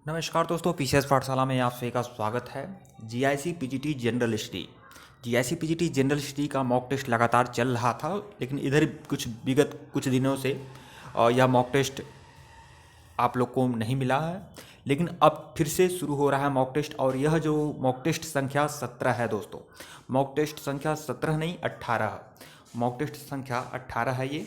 नमस्कार दोस्तों, पीसीएस पाठशाला में आप सभी का स्वागत है। GIC PGT general history GIC PGT general history का मॉक टेस्ट लगातार चल रहा था, लेकिन इधर विगत कुछ दिनों से यह मॉक टेस्ट आप लोग को नहीं मिला है। लेकिन अब फिर से शुरू हो रहा है मॉक टेस्ट, और यह जो मॉक टेस्ट संख्या 17 है दोस्तों। मॉक टेस्ट संख्या 17 नहीं 18, मॉक टेस्ट संख्या 18 है ये।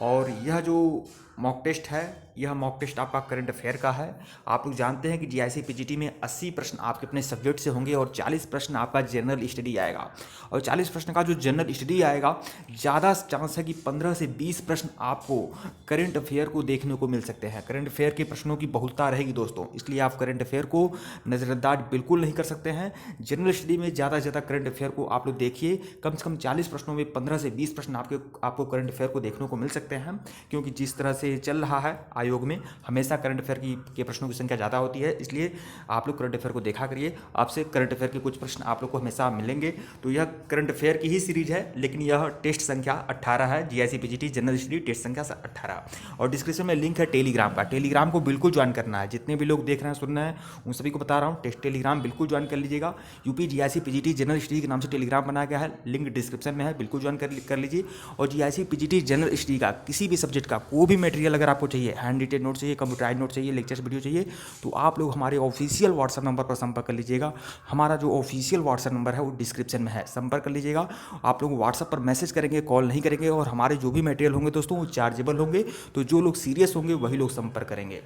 और यह जो मॉक टेस्ट है, यह मॉक टेस्ट आपका करंट अफेयर का है। आप लोग जानते हैं कि जीआईसी पीजीटी में 80 प्रश्न आपके अपने सब्जेक्ट से होंगे और 40 प्रश्न आपका जनरल स्टडी आएगा। और 40 प्रश्न का जो जनरल स्टडी आएगा, ज़्यादा चांस है कि 15 से 20 प्रश्न आपको करंट अफेयर को देखने को मिल सकते हैं। करंट अफेयर के प्रश्नों की बहुलता रहेगी दोस्तों, इसलिए आप करंट अफेयर को नज़रअंदाज बिल्कुल नहीं कर सकते हैं। जनरल स्टडी में ज़्यादा से ज़्यादा करंट अफेयर को आप लोग देखिए। कम से कम 40 प्रश्नों में 15 से 20 प्रश्न आपको करंट अफेयर को देखने को मिल सकते हैं, क्योंकि जिस तरह से चल रहा है आयोग में हमेशा करंट अफेयर के प्रश्नों की संख्या ज़्यादा होती है। इसलिए आप लोग करंट अफेयर को देखा करिए, आपसे करंट अफेयर के कुछ प्रश्न आप लोग को हमेशा मिलेंगे। तो यह करंट अफेयर की ही सीरीज है, लेकिन यह टेस्ट संख्या 18 है। GIC PGT general history test संख्या 18। और डिस्क्रिप्शन में लिंक है टेलीग्राम का। टेलीग्राम को बिल्कुल ज्वाइन करना है। जितने भी लोग देख रहे हैं, सुन रहे हैं, उन सभी को बता रहा हूँ, टेलीग्राम बिल्कुल ज्वाइन कर लीजिएगा। UP GIC PGT general history के नाम से टेलीग्राम बनाया गया है, लिंक डिस्क्रिप्शन में है, बिल्कुल ज्वाइन कर लीजिए। और जीआईसी पीजीटी जनरल हिस्ट्री का किसी भी सब्जेक्ट का कोई भी मटेरियल अगर आपको चाहिए, हैंड रिटेन नोट चाहिए, कंप्यूटराइज नोट चाहिए, लेक्चर्स वीडियो चाहिए, तो आप लोग हमारे ऑफिशियल व्हाट्सएप नंबर पर संपर्क कर लीजिएगा। हमारा जो ऑफिशियल व्हाट्सएप नंबर है वो डिस्क्रिप्शन में है, संपर्क कर लीजिएगा। आप लोग व्हाट्सएप पर मैसेज करेंगे, कॉल नहीं करेंगे। और हमारे जो भी मटेरियल होंगे दोस्तों वो चार्जेबल होंगे, तो जो लोग सीरियस होंगे वही लोग संपर्क करेंगे,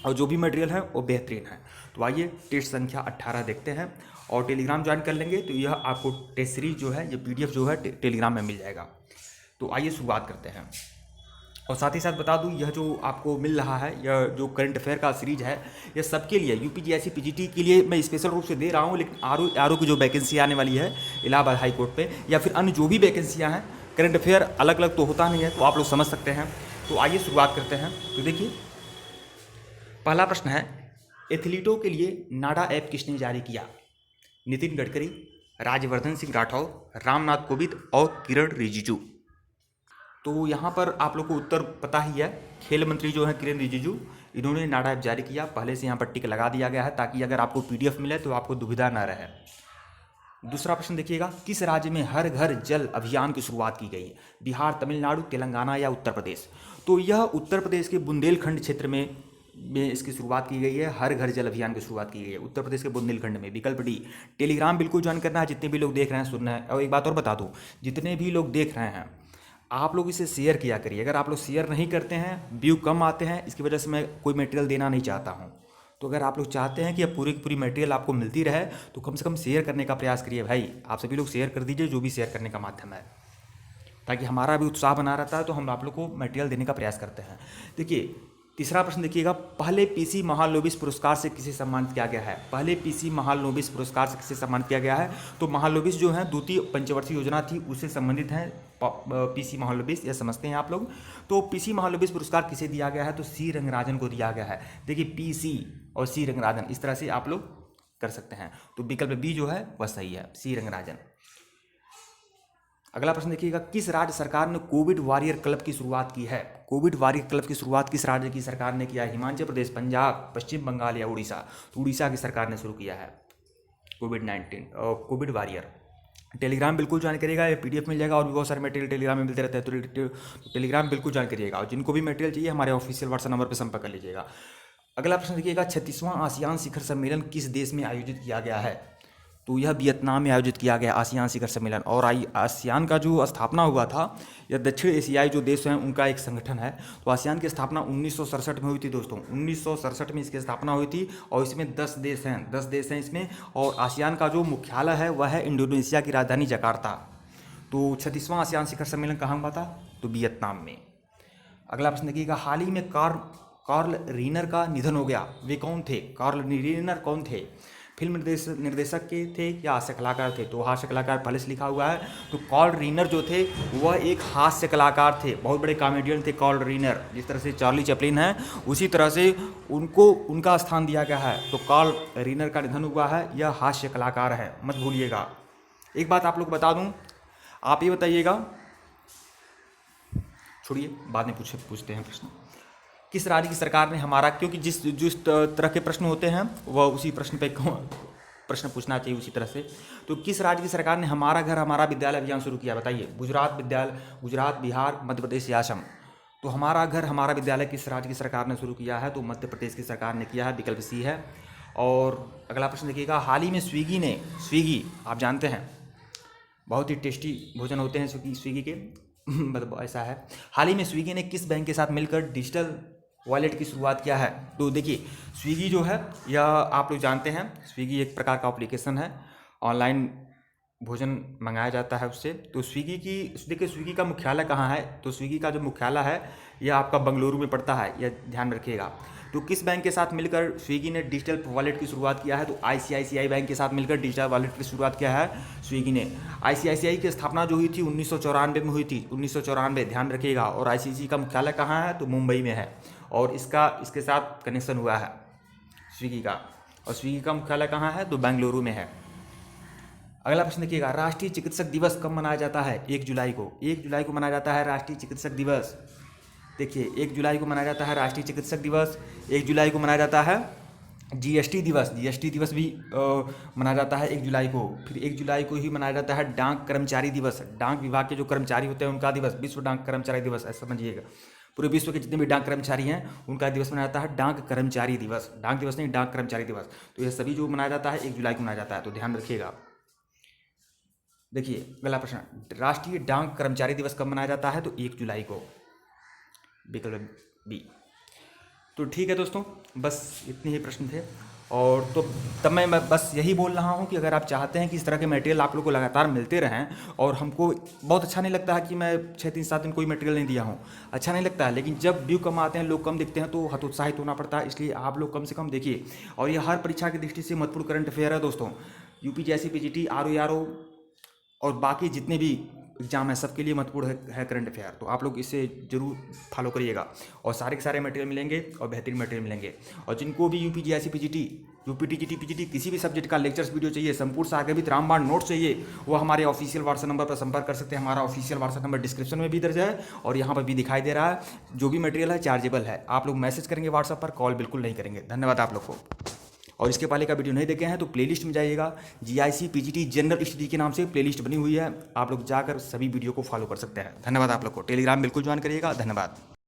और जो भी मटेरियल है वो बेहतरीन है। तो आइए टेस्ट संख्या 18 देखते हैं। और टेलीग्राम ज्वाइन कर लेंगे तो यह आपको टेस्ट सीरीज जो है, ये पीडीएफ जो है टेलीग्राम में मिल जाएगा। तो आइए शुरुआत करते हैं। और साथ ही साथ बता दूं, यह जो आपको मिल रहा है, यह जो करंट अफेयर का सीरीज है, यह सबके लिए, यूपी जीआईसी पीजीटी के लिए मैं स्पेशल रूप से दे रहा हूं। लेकिन आरओ की जो वैकेंसी आने वाली है इलाहाबाद हाई कोर्ट पे, या फिर अन्य जो भी वैकेंसियां हैं, करंट अफेयर अलग अलग तो होता नहीं है, तो आप लोग समझ सकते हैं। तो आइए शुरुआत करते हैं। तो देखिए, पहला प्रश्न है, एथलीटों के लिए नाडा ऐप किसने जारी किया? नितिन गडकरी, राज्यवर्धन सिंह राठौर, रामनाथ कोविंद और किरण रिजिजू। तो यहाँ पर आप लोग को उत्तर पता ही है। खेल मंत्री जो हैं किरण रिजिजू, इन्होंने नाडा ऐप जारी किया। पहले से यहाँ पर टिक लगा दिया गया है, ताकि अगर आपको पीडीएफ मिले तो आपको दुविधा ना रहे। दूसरा प्रश्न देखिएगा, किस राज्य में हर घर जल अभियान की शुरुआत की गई है? बिहार, तमिलनाडु, तेलंगाना या उत्तर प्रदेश? तो यह उत्तर प्रदेश के बुंदेलखंड क्षेत्र में इसकी शुरुआत की गई है। हर घर जल अभियान की शुरुआत की गई है उत्तर प्रदेश के बुंदेलखंड में। विकल्प डी। टेलीग्राम बिल्कुल ज्वाइन करना है, जितने भी लोग देख रहे हैं, सुन रहे हैं। और एक बात और बता दूं, जितने भी लोग देख रहे हैं, आप लोग इसे शेयर किया करिए। अगर आप लोग शेयर नहीं करते हैं, व्यू कम आते हैं, इसकी वजह से मैं कोई मटेरियल देना नहीं चाहता हूँ। तो अगर आप लोग चाहते हैं कि अब पूरी की पूरी मटेरियल आपको मिलती रहे, तो कम से कम शेयर करने का प्रयास करिए भाई। आप सभी लोग शेयर कर दीजिए, जो भी शेयर करने का माध्यम है, ताकि हमारा भी उत्साह बना रहता है। तो हम आप लोग को मटेरियल देने का प्रयास करते हैं। देखिए, तीसरा प्रश्न देखिएगा, पहले पीसी महालनोबिस पुरस्कार से किसे सम्मानित किया गया है? पहले पीसी महालनोबिस पुरस्कार से किसे सम्मानित किया गया है? तो महालनोबिस जो है द्वितीय पंचवर्षीय योजना थी, उससे संबंधित है पीसी महालनोबिस, यह समझते हैं आप लोग। तो पीसी महालनोबिस पुरस्कार किसे दिया गया है? तो सी रंगराजन को दिया गया है। देखिए, पीसी और सी रंगराजन, इस तरह से आप लोग कर सकते हैं। तो विकल्प बी जो है वह सही है, सी रंगराजन। अगला प्रश्न देखिएगा, किस राज्य सरकार ने कोविड वॉरियर क्लब की शुरुआत की है? कोविड वॉरियर क्लब की शुरुआत किस राज्य की सरकार ने किया है? हिमाचल प्रदेश, पंजाब, पश्चिम बंगाल या उड़ीसा? तो उड़ीसा की सरकार ने शुरू किया है कोविड-19 और कोविड वॉरियर। टेलीग्राम बिल्कुल ज्वाइन करिएगा, ये पीडीएफ मिल जाएगा। और भी बहुत सारे मटेरियल टेलीग्राम में मिलते रहते हैं, तो टेलीग्राम बिल्कुल ज्वाइन करिएगा। और जिनको भी मटेरियल चाहिए, हमारे ऑफिशियल व्हाट्सएप नंबर पर संपर्क कर लीजिएगा। अगला प्रश्न देखिएगा, 36वां आसियान शिखर सम्मेलन किस देश में आयोजित किया गया है? तो यह वियतनाम में आयोजित किया गया आसियान शिखर सम्मेलन। और आसियान का जो स्थापना हुआ था, यह दक्षिण एशियाई जो देश हैं उनका एक संगठन है। तो आसियान की स्थापना 1967 में हुई थी दोस्तों। 1967 में इसकी स्थापना हुई थी, और इसमें 10 देश हैं, 10 देश हैं इसमें। और आसियान का जो मुख्यालय है वह है इंडोनेशिया की राजधानी जकार्ता। तो 36वां आसियान शिखर सम्मेलन कहाँ हुआ था? तो वियतनाम में। अगला प्रश्न देखिएगा, हाल ही में कार्ल रीनर का निधन हो गया, वे कौन थे? कार्ल रीनर कौन थे? फिल्म निर्देशक के थे या हास्य कलाकार थे? तो हास्य कलाकार पहले से लिखा हुआ है। तो कार्ल रीनर जो थे वह एक हास्य कलाकार थे, बहुत बड़े कॉमेडियन थे कार्ल रीनर। जिस तरह से चार्ली चैपलिन है, उसी तरह से उनको उनका स्थान दिया गया है। तो कार्ल रीनर का निधन हुआ है, यह हास्य कलाकार है, मत भूलिएगा। एक बात आप लोग बता दूं, आप ये बताइएगा, छोड़िए बाद में पूछते हैं प्रश्न। किस राज्य की सरकार ने हमारा, क्योंकि जिस तरह के प्रश्न होते हैं वह उसी प्रश्न पे प्रश्न पूछना चाहिए उसी तरह से। तो किस राज्य की सरकार ने हमारा घर हमारा विद्यालय अभियान शुरू किया, बताइए। गुजरात, बिहार, मध्य प्रदेश या असम। तो हमारा घर हमारा विद्यालय किस राज्य की सरकार ने शुरू किया है, तो मध्य प्रदेश की सरकार ने किया है, विकल्प सी है। और अगला प्रश्न देखिएगा, हाल ही में स्विगी आप जानते हैं बहुत ही टेस्टी भोजन होते हैं स्विगी के मतलब ऐसा है, हाल ही में स्विगी ने किस बैंक के साथ मिलकर डिजिटल वॉलेट की शुरुआत किया है। तो देखिए स्विगी जो है यह आप लोग जानते हैं, स्विगी एक प्रकार का एप्लीकेशन है, ऑनलाइन भोजन मंगाया जाता है उससे। तो स्विगी की देखिए स्विगी का मुख्यालय कहाँ है, तो स्विगी का जो मुख्यालय है यह आपका बंगलुरु में पड़ता है, यह ध्यान में रखिएगा। तो किस बैंक के साथ मिलकर स्विगी ने डिजिटल वॉलेट की शुरुआत किया है, तो आईसीआईसीआई बैंक के साथ मिलकर डिजिटल वॉलेट की शुरुआत किया है स्विगी ने। आईसीआईसीआई की स्थापना जो हुई थी 1994 में हुई थी, 1994 ध्यान रखिएगा। और आईसीआईसीआई का मुख्यालय कहाँ है, तो मुंबई में है, और इसके साथ कनेक्शन हुआ है स्विगी का। और स्विगी का मुख्यालय कहाँ है, तो बेंगलुरु में है। अगला प्रश्न देखिएगा, राष्ट्रीय चिकित्सक दिवस कब मनाया जाता है। 1 जुलाई को, 1 जुलाई को मनाया जाता है राष्ट्रीय चिकित्सक दिवस। देखिए 1 जुलाई को मनाया जाता है राष्ट्रीय चिकित्सक दिवस। 1 जुलाई को मनाया जाता है जीएसटी दिवस भी मनाया जाता है 1 जुलाई को। फिर 1 जुलाई को ही मनाया जाता है डाक कर्मचारी दिवस, डाक विभाग के जो कर्मचारी होते हैं उनका दिवस, विश्व डाक कर्मचारी दिवस, ऐसा समझिएगा। पूरे विश्व के जितने भी डाक कर्मचारी हैं उनका दिवस मनाया जाता है डाक कर्मचारी दिवस, डाक दिवस नहीं डाक कर्मचारी दिवस। तो यह सभी जो मनाया जाता है 1 जुलाई को मनाया जाता है, तो ध्यान रखिएगा। देखिए अगला प्रश्न, राष्ट्रीय डाक कर्मचारी दिवस कब मनाया जाता है, तो 1 जुलाई को, विकल्प बी। तो ठीक है दोस्तों, बस इतने ही प्रश्न थे। और तो तब मैं बस यही बोल रहा हूँ कि अगर आप चाहते हैं कि इस तरह के मटेरियल आप लोग को लगातार मिलते रहें, और हमको बहुत अच्छा नहीं लगता है कि मैं 6-3-7 दिन कोई मटेरियल नहीं दिया हूँ, अच्छा नहीं लगता है, लेकिन जब व्यू कम आते हैं, लोग कम दिखते हैं, तो हतोत्साहित होना पड़ता है। इसलिए आप लोग कम से कम देखिए। और ये हर परीक्षा की दृष्टि से महत्वपूर्ण करंट अफेयर है दोस्तों। यूपीजीएससी, पीजीटी, आरओ और बाकी जितने भी एग्जाम है सबके लिए महत्वपूर्ण है करंट अफेयर। तो आप लोग इसे जरूर फॉलो करिएगा, और सारे के सारे मटेरियल मिलेंगे और बेहतरीन मटेरियल मिलेंगे। और जिनको भी यूपीजीएससी, पीजीटी, यूपीटीजीटी, पीजीटी किसी भी सब्जेक्ट का लेक्चर्स वीडियो चाहिए, संपूर्ण सागवित रामबाण नोट चाहिए, वो हमारे ऑफिशियल व्हाट्सएप नंबर पर संपर्क कर सकते हैं। हमारा ऑफिशियल व्हाट्सएप नंबर डिस्क्रिप्शन में भी दर्ज है और यहाँ पर भी दिखाई दे रहा है। जो भी मटेरियल है चार्जेबल है, आप लोग मैसेज करेंगे व्हाट्सएप पर, कॉल बिल्कुल नहीं करेंगे। धन्यवाद आप लोग को। और इसके पहले का वीडियो नहीं देखे हैं तो प्लेलिस्ट में जाइएगा, जीआईसी पीजीटी जनरल स्टडी के नाम से प्लेलिस्ट बनी हुई है, आप लोग जाकर सभी वीडियो को फॉलो कर सकते हैं। धन्यवाद आप लोग को। टेलीग्राम बिल्कुल ज्वाइन करिएगा। धन्यवाद।